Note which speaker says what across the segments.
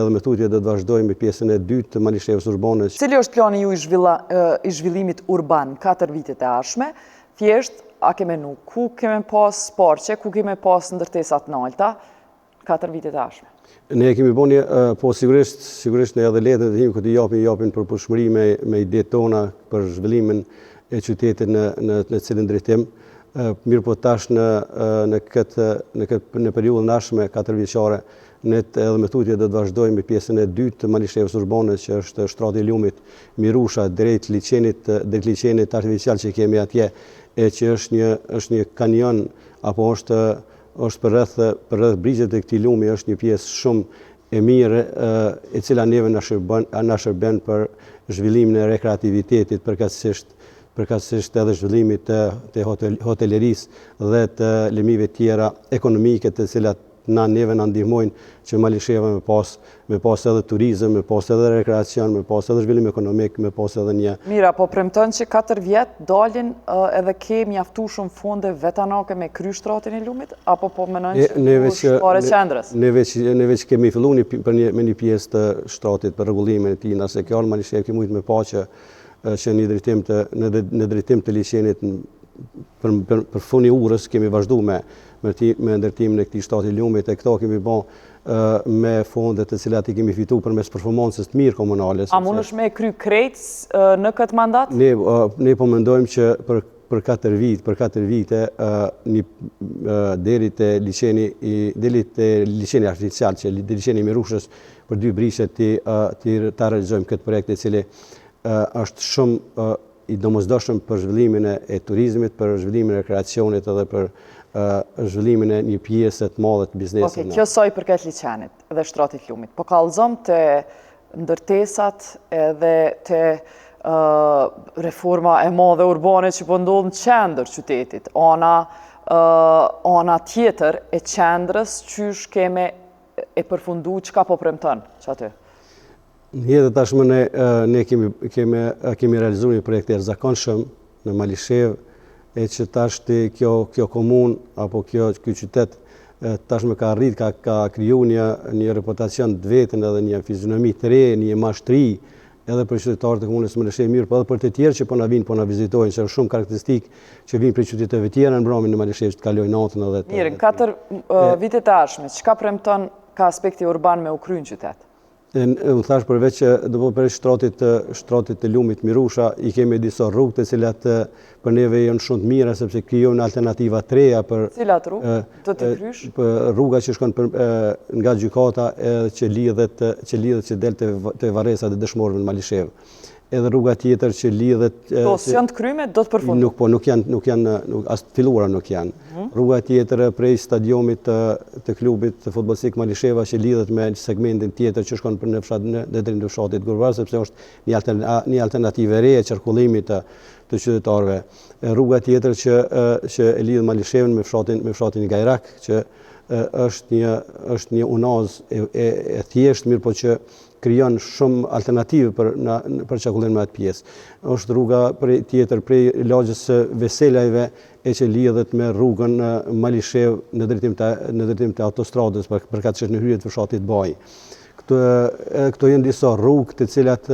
Speaker 1: edhe me tutje do të vazhdojmë me pjesën e dytë të Malishevës urbane.
Speaker 2: Cili është plani ju i zhvillimit urban 4 vitet e ardhshme? Thjesht, a keme nuk, ku keme pas parqe, ku keme pas ndërtesat nalta 4 vitet e ardhshme?
Speaker 1: Ne kemi bënë, po sigurisht ne edhe letën e tim këtë japin për pushmëri me idetë tona për zhvillimin e qytetit në cilin drejtim. Mirë po tash në periudhën nashme 4 vjeçare, ne edhe me tutje do të vazhdojmë me pjesën e dytë të Malishevës urbane, që është shtrati i lumit Mirusha drejt liçenit artificial që kemi atje, e që është një kanion apo është për rreth brigjet e këtij lumi, është një pjesë shumë e mirë e cila neve na shërben për zhvillimin e rekreativitetit, përkatësisht edhe zhvillimit të hotelerisë dhe të lëmive tjera ekonomike të cilat neve na ndihmojnë që Malisheva me pas edhe turizëm, me pas edhe rekreacion, me pas edhe zhvillim ekonomik, me pas edhe një...
Speaker 2: Mira, po premton që 4 vjet dalin edhe ke mjaftueshëm fonde vetanake me kry shtratin e lumit, apo po menojnë që pare qendrës?
Speaker 1: Ne veç kemi fillu me një pjesë të shtratit për rregullimin e tij, nëse kjo Malishevë kemi mujt me pa që në drejtim të liçenit për funi urës kemi vazhdu me ndërtimin e këtij shtati lumit, e këto kemi bën me fondet të cilat i kemi fitu përmes performancës të mirë komunale.
Speaker 2: A mundesh me kry krejt në këtë mandat?
Speaker 1: Ne po mendojmë që për 4 vite deri te liçeni artificial, që liçeni i Mirushës për 2 brishet ta realizojmë këtë projekt, i cili është shumë i domosdoshëm për zhvillimin e turizmit, për zhvillimin e rekreacionit edhe për zhvillimin e një pjesë të madhe të biznesit.
Speaker 2: Kjo sa i përket liçenit dhe shtratit lumit, po kallëzom të ndërtesat edhe të reforma e madhe urbane që po ndodh në qendër qytetit, ana tjetër e qendrës, qysh keme e përfundu, çka po premton që aty?
Speaker 1: Në jetë tashmë ne kemi realizuar një projekt të jashtëzakonshëm në Malishevë, e që tash kjo komunë apo ky qytet tashmë ka arrit, ka kriju një reputacion të vetën edhe një fizionomi të re, një mashtri edhe për qytetarët e komunës Malishevë mirë, po edhe për të tjerë që po na vizitojnë, që është shumë karakteristikë që vinë për qyteteve tjera në mbrëmjen e Malishevës të kalojnë natën edhe të...
Speaker 2: Mirë, 4 vitet e ardhshme, çka premton ka aspekti urban me u kry në qytet?
Speaker 1: Unë thash përveç që do për shtratit të lumit Mirusha, i kemi disa rrugë të cilat për neve janë shumë të mira, sepse krijojnë alternativa të reja për...
Speaker 2: Cilat rrugë do të krysh?
Speaker 1: Rruga që shkon nga gjykata që lidhet që del të varresa dhe dëshmorëve në Malishevë. Edhe rruga tjetër që lidhet...
Speaker 2: Po, së janë të kryme, do të përfundu?
Speaker 1: Nuk janë, as të filluara nuk janë. Rruga tjetër prej stadiumit të klubit të futbollstik Malisheva që lidhet me segmentin tjetër që shkon për në drejtim të fshatit Gurvar, sepse është një alternativë e re e qarkullimit të qytetarëve. Rruga tjetër që e lidh Malishevën me fshatin Gajrak, që është një unaz e thjeshtë, mirë po që krijon shumë alternativë për qarkullim në atë pjesë. Është rruga tjetër prej lagjës së Veselajve e që lidhet me rrugën Malishevë në drejtim të autostradës përkatësisht në hyrje të fshatit Baji. Këto janë disa rrugë të cilat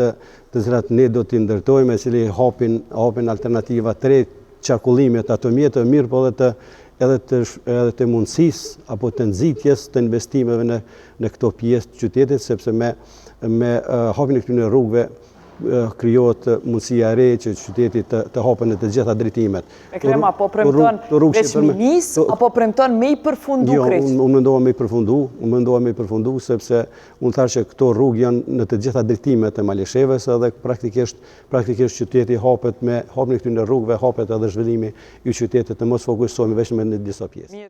Speaker 1: ne do t'i ndërtojmë, e cili hapin alternativa të re qarkullimit ato mjetëve mirë, po edhe të mundësisë apo të nxitjes të investimeve në këto pjesë të qytetit, sepse me hapjen e këtyre rrugëve krijohet mundësia e re që qyteti të hapën në të gjitha drejtimet.
Speaker 2: Ekrem, apo premton veç me nisë, apo premton me i përfundu krejt?
Speaker 1: Jo, unë mendova me i përfundu, sepse unë thash që këto rrugë janë në të gjitha drejtimet e Malishevës, edhe praktikisht qyteti hapet me hapjen e këtyre rrugëve, hapet edhe zhvillimi i qytetit, të mos fokusohemi vetëm në disa pjesë.